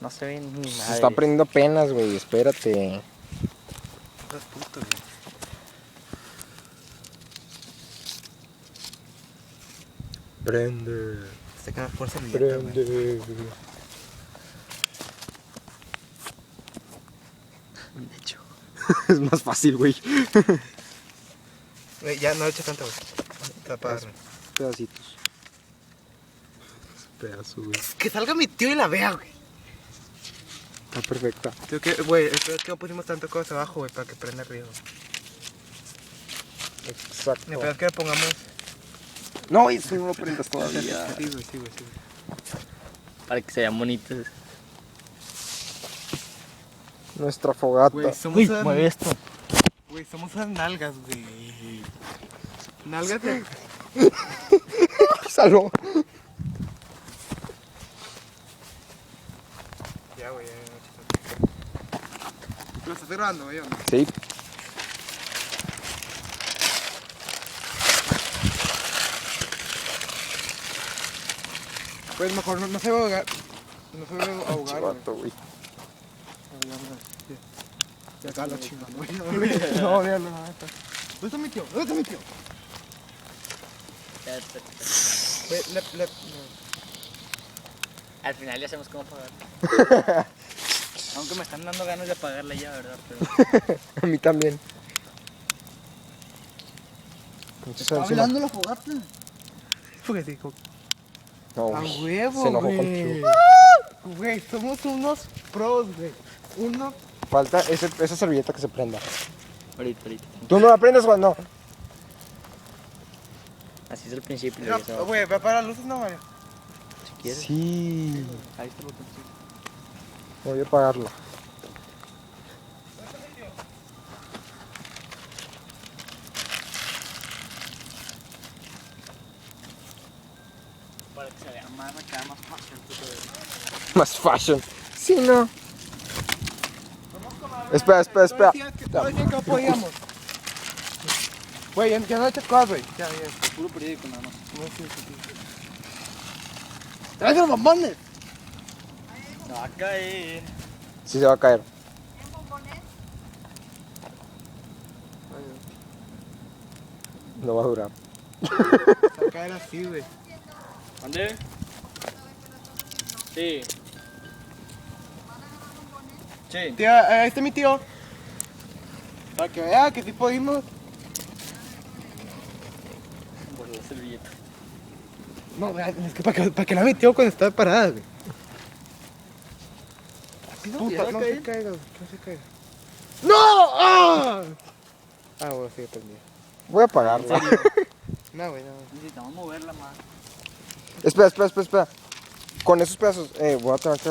No se ve ni Se nada. está prendiendo apenas, güey, espérate. Estás puto, güey. Prende. Se queda fuerza en güey. Prende. De hecho. Es más fácil, güey. Güey, ya no le eches tanto, güey. Te va a apagar, güey. Pedacitos. Pedazo, güey. Que salga mi tío y la vea, güey. Está perfecta. Tío, que, güey, el peor es que no pusimos tanto cosas abajo, güey, para que prenda arriba. Exacto. El peor es que le pongamos... No, eso no lo prendas todavía. Sí, güey, sí, güey, sí, güey. Para que se vean bonitos. Nuestra fogata. Güey, somos Uy, unas... mueve esto. Güey, somos unas nalgas, güey. Nalgas de... Salud. Ya, güey, ya. ¿Lo estás grabando, güey, o no? Sí. Pues mejor no se va a ahogar. No se va a ahogar, güey. Chivato, güey. Ya está la chingada, güey. No, véalo, no, está. ¿Dónde está mi tío? ¿Dónde está mi tío? Güey, no. Al final ya sabemos cómo pagar. Aunque me están dando ganas de apagarla ya, ¿verdad? Pero... A mí también. Entonces, encima. la fogata? Porque sí, No, a güey. huevo, Se enojó güey. contigo. Güey, somos unos pros, güey. Uno... Falta esa servilleta que se prenda. ahorita. Tú no la prendes, Juan, no. Así es el principio. No, ya se va. güey, ¿va a apagar las luces? No, Mario. Si quieres. Sí. Ahí está el botoncito. Voy a apagarla. Para que se vea más acá, más fácil. Más fashion. Sí, no. Espera. Decían que no podíamos. Güey, ya no echas cosas, güey. Ya. Puro periódico nada más. ¡Traes los bombones! No va a caer. Sí se va a caer. No va a durar. Se va a caer así, güey. ¿Dónde? Sí. Sí. Tía, ahí está mi tío. Para que vea que sí pudimos. Por la servilleta. No, güey, es que para que la metió cuando estaba parada, güey. Puta, no se caiga, güey, no se caiga. ¡No! ¡Ah! Ah, güey, sí, prendido. Voy a apagarla. No, güey, no. Necesitamos moverla más. Espera. Con esos pedazos, voy a tener que